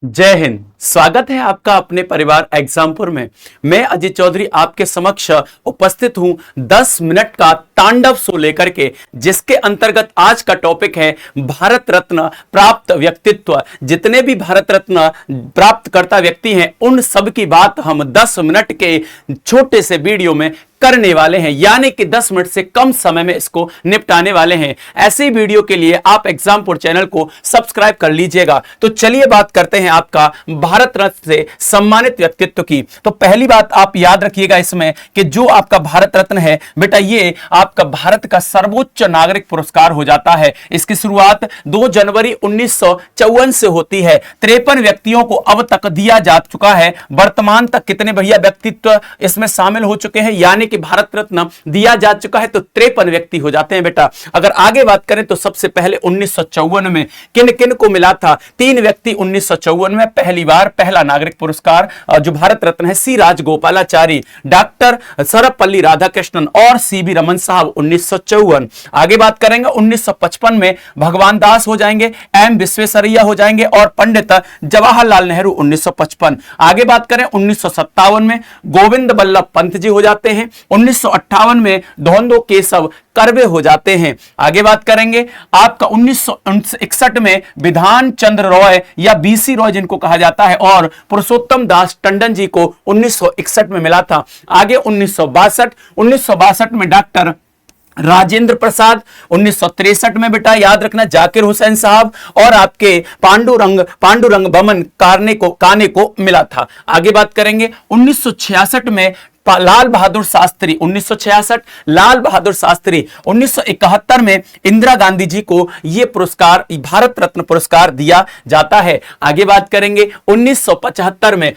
जय हिंद। स्वागत है आपका अपने परिवार एग्जामपुर में। मैं अजीत चौधरी आपके समक्ष उपस्थित हूं 10 मिनट का तांडव शो लेकर के, जिसके अंतर्गत आज का टॉपिक है भारत रत्न प्राप्त व्यक्तित्व। जितने भी भारत रत्न प्राप्त करता व्यक्ति हैं उन सब की बात हम 10 मिनट के छोटे से वीडियो में करने वाले हैं, यानी कि 10 मिनट से कम समय में इसको निपटाने वाले हैं। ऐसे वीडियो के लिए आप एग्जामपुर चैनल को सब्सक्राइब कर लीजिएगा। तो चलिए बात करते हैं आपका भारत रत्न से सम्मानित व्यक्तित्व की। तो पहली बात आप याद रखिएगा इसमें कि जो आपका भारत रत्न है बेटा, ये आपका भारत का सर्वोच्च नागरिक पुरस्कार हो जाता है। इसकी शुरुआत 2 जनवरी 1954 से होती है। 53 व्यक्तियों को अब तक दिया जा चुका है। वर्तमान तक कितने भैया व्यक्तित्व इसमें शामिल हो चुके हैं, यानी कि भारत रत्न दिया जा चुका है तो 53 व्यक्ति हो जाते हैं बेटा। अगर आगे बात करें तो सबसे पहले 1954 में किन किन को मिला था? 3 व्यक्ति 1954 में पहली बार पहला नागरिक पुरस्कार जो भारत रत्न है, सी राजगोपालाचारी, डॉक्टर सर्वपल्ली राधाकृष्णन और सीवी रमन साहब 1954। आगे बात करेंगे 1955 में भगवान दास हो जाएंगे, एम विश्वेश्वरैया हो जाएंगे और पंडित जवाहरलाल नेहरू 1955। आगे बात करें 1957 में गोविंद बल्लभ पंत जी हो जाते हैं। 1958 में धोंदो केशव कर्वे हो जाते हैं। आगे बात करेंगे आपका 1961 में विधान चंद्र रॉय या बीसी रॉय जिनको कहा जाता है, और पुरुषोत्तम दास टंडन जी को 1961 में मिला था। आगे 1962 में डॉक्टर राजेंद्र प्रसाद, 1963 में बेटा याद रखना जाकिर हुसैन साहब और आपके पांडुरंग बमन काने को मिला था। आगे बात करेंगे 1966 में लाल बहादुर शास्त्री, 1966 लाल बहादुर शास्त्री। 1971 में इंदिरा गांधी जी को यह पुरस्कार भारत रत्न पुरस्कार दिया जाता है। आगे बात करेंगे 1975 में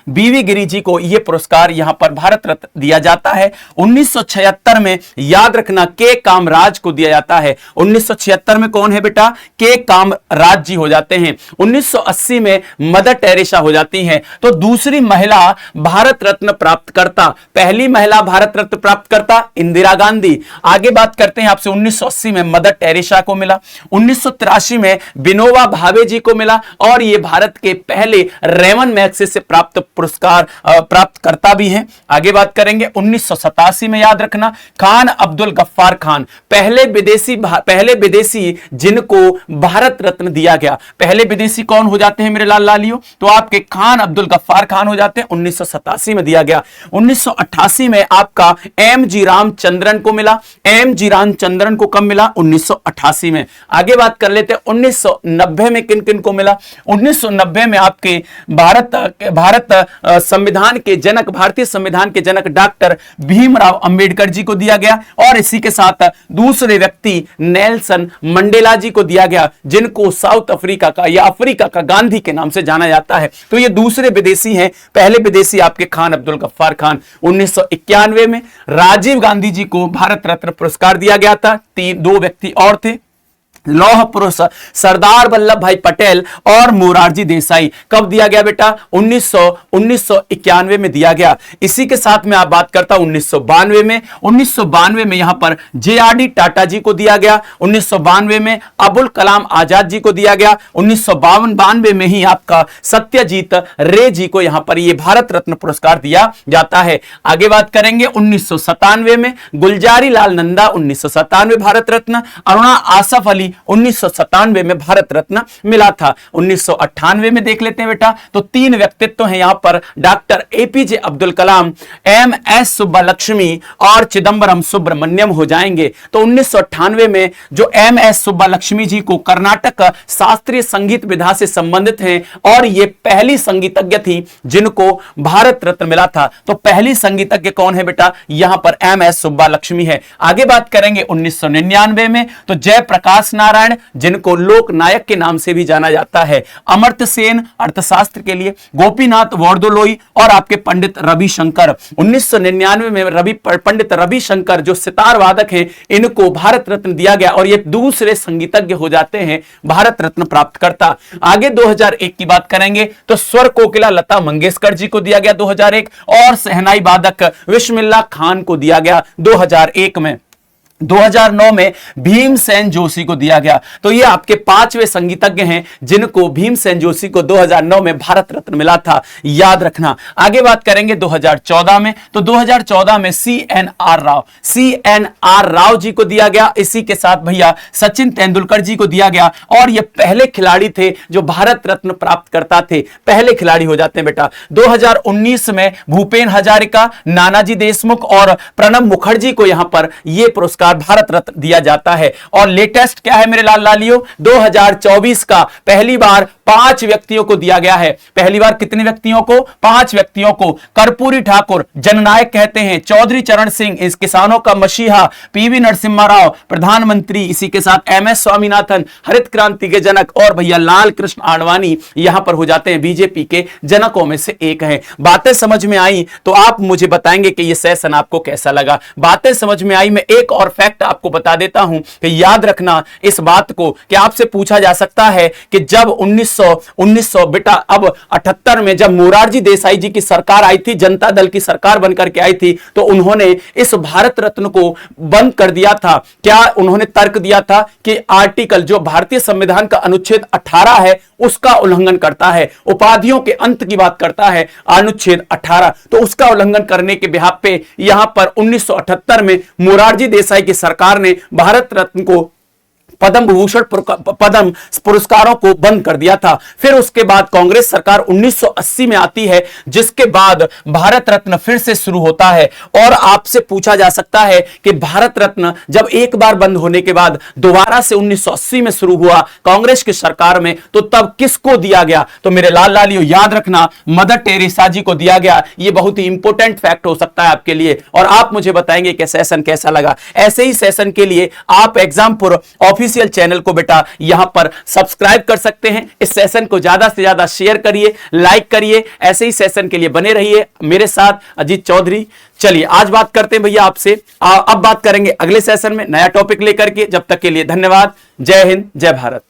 बीवी गिरी जी को यह पुरस्कार यहां पर भारत रत्न दिया जाता है। 1976 में याद रखना के कामराज को दिया जाता है। 1976 में कौन है बेटा? के कामराज जी हो जाते हैं। 1980 में मदर टेरेसा हो जाती हैं। तो दूसरी महिला भारत रत्न प्राप्त करता, पहली महिला भारत रत्न प्राप्त करता इंदिरा गांधी। आगे बात करते हैं आपसे 1980 में मदर टेरेसा को मिला। 1983 में विनोबा भावे जी को मिला और ये भारत के पहले रेमन मैग्सेसे से प्राप्त पुरस्कार प्राप्त करता भी हैं। आगे बात करेंगे 1987 में याद रखना खान अब्दुल गफ्फार खान, पहले विदेशी जिनको भारत रत्न दिया गया। पहले विदेशी कौन हो जाते हैं मेरे लाल लालियों? तो आपके खान अब्दुल गफ्फार खान हो जाते हैं। 1987 में दिया गया। 1988 में आपका एम जी रामचंद्रन को मिला। एम जी रामचंद्रन को कब मिला? 1988 में। आगे बात कर लेते हैं 1990 में किन किन को मिला? 1990 में आपके भारत संविधान के जनक, भारतीय संविधान के जनक डॉक्टर भीमराव अंबेडकर जी को दिया गया और इसी के साथ दूसरे व्यक्ति नेल्सन मंडेला जी को दिया गया, जिनको साउथ अफ्रीका का या अफ्रीका का गांधी के नाम से जाना जाता है। तो ये दूसरे विदेशी हैं। पहले विदेशी आपके खान अब्दुल गफ्फार खान। 1991 में राजीव गांधी जी को भारत रत्न पुरस्कार दिया गया था। 2 व्यक्ति और थे, लौह पुरुष सरदार वल्लभ भाई पटेल और मोरारजी देसाई। कब दिया गया बेटा? 1991 में दिया गया। इसी के साथ में आप बात करता 1992 में यहां पर JRD टाटा जी को दिया गया। 1992 में अबुल कलाम आजाद जी को दिया गया। 1992 में ही आपका सत्यजीत रे जी को यहां पर यह भारत रत्न पुरस्कार दिया जाता है। आगे बात करेंगे 1997 में गुलजारी लाल नंदा 1997 भारत रत्न, अरुणा आसफ अली 1997 में भारत रत्न मिला था। 1998 में देख लेते हैं बेटा, तो 3 व्यक्तित्व हैं यहां पर, doctor APJ Abdul Kalam, MS सुब्बालक्ष्मी और चिदंबरम सुब्रमण्यम हो जाएंगे। तो 1998 में जो MS सुब्बालक्ष्मी जी को कर्नाटक शास्त्रीय संगीत विधा से संबंधित हैं और ये पहली संगीतज्ञ थी जिनको भारत रत्न मिला था। तो पहली संगीतज्ञ कौन है बेटा? यहां पर MS सुब्बालक्ष्मी है। आगे बात करेंगे 1999 में, तो जयप्रकाश नारायण, जिनको लोक नायक के नाम से भी जाना जाता है, अमर्त्य सेन अर्थशास्त्र के लिए, गोपीनाथ बोरदोलोई और आपके पंडित रविशंकर। 1999 में पंडित रविशंकर जो सितार वादक हैं, इनको भारत रत्न दिया गया और ये दूसरे संगीतज्ञ हो जाते हैं भारत रत्न प्राप्त करता। आगे 2001 की बात करेंगे तो स्वर कोकिला लता मंगेशकर जी को दिया गया 2001 और शहनाई वादक बिस्मिल्लाह खान को दिया गया 2001 में। 2009 में भीमसेन जोशी को दिया गया। तो ये आपके 5वें संगीतज्ञ हैं जिनको भीमसेन जोशी को 2009 में भारत रत्न मिला था, याद रखना। आगे बात करेंगे 2014 में, तो 2014 में CNR राव जी को दिया गया। इसी के साथ भैया सचिन तेंदुलकर जी को दिया गया, और ये पहले खिलाड़ी थे जो भारत रत्न प्राप्त करता थे, पहले खिलाड़ी हो जाते हैं बेटा। 2019 में भूपेन हजारिका, नानाजी देशमुख और प्रणब मुखर्जी को यहां पर यह पुरस्कार भारत रत्न दिया जाता है। और लेटेस्ट क्या है मेरे लाल लालियों, 2024 का पहली बार 5 व्यक्तियों को दिया गया है। पहली बार कितने व्यक्तियों को? 5 व्यक्तियों को। कर्पूरी ठाकुर जननायक कहते हैं, चौधरी चरण सिंह इस किसानों का मसीहा, पीवी नरसिम्हा राव प्रधानमंत्री, इसी के साथ MS स्वामीनाथन हरित क्रांति के जनक, और भैया लाल कृष्ण आडवाणी यहां पर हो जाते हैं बीजेपी के जनकों में से एक हैं। बातें समझ में आई तो आप मुझे बताएंगे कि यह सेशन आपको कैसा लगा। बातें समझ में आई, मैं एक और फैक्ट आपको बता देता हूं कि याद रखना इस बात को कि आपसे पूछा जा सकता है कि जब 1900 बेटा अब 78 में जब मोरारजी देसाई जी की सरकार आई थी, जनता दल की सरकार बनकर के आई थी, तो उन्होंने इस भारत रत्न को बंद कर दिया था। क्या उन्होंने तर्क दिया था कि आर्टिकल जो भारतीय संविधान का अनुच्छेद 18 है उसका उल्लंघन करता है, उपाधियों के अंत की बात करता है अनुच्छेद 18, तो उसका उल्लंघन करने के बिहाफ पे यहां पर 1978 में मोरारजी देसाई की सरकार ने भारत रत्न को, पद्म भूषण पद्म पुरस्कारों को बंद कर दिया था। फिर उसके बाद कांग्रेस सरकार 1980 में आती है, जिसके बाद भारत रत्न फिर से शुरू होता है। और आपसे पूछा जा सकता है कि भारत रत्न जब एक बार बंद होने के बाद दोबारा से 1980 में शुरू हुआ कांग्रेस की सरकार में, तो तब किसको दिया गया? तो मेरे लाल लालियों याद रखना, मदर टेरेसा जी को दिया गया। यह बहुत ही इंपॉर्टेंट फैक्ट हो सकता है आपके लिए, और आप मुझे बताएंगे कि सेशन कैसा लगा। ऐसे ही सेशन के लिए आप एग्जामपुर ऑफिशियल चैनल को बेटा यहां पर सब्सक्राइब कर सकते हैं। इस सेशन को ज्यादा से ज्यादा शेयर करिए, लाइक करिए। ऐसे ही सेशन के लिए बने रहिए मेरे साथ, अजीत चौधरी। चलिए आज बात करते हैं भैया आपसे, अब बात करेंगे अगले सेशन में नया टॉपिक लेकर के। जब तक के लिए धन्यवाद। जय हिंद, जय भारत।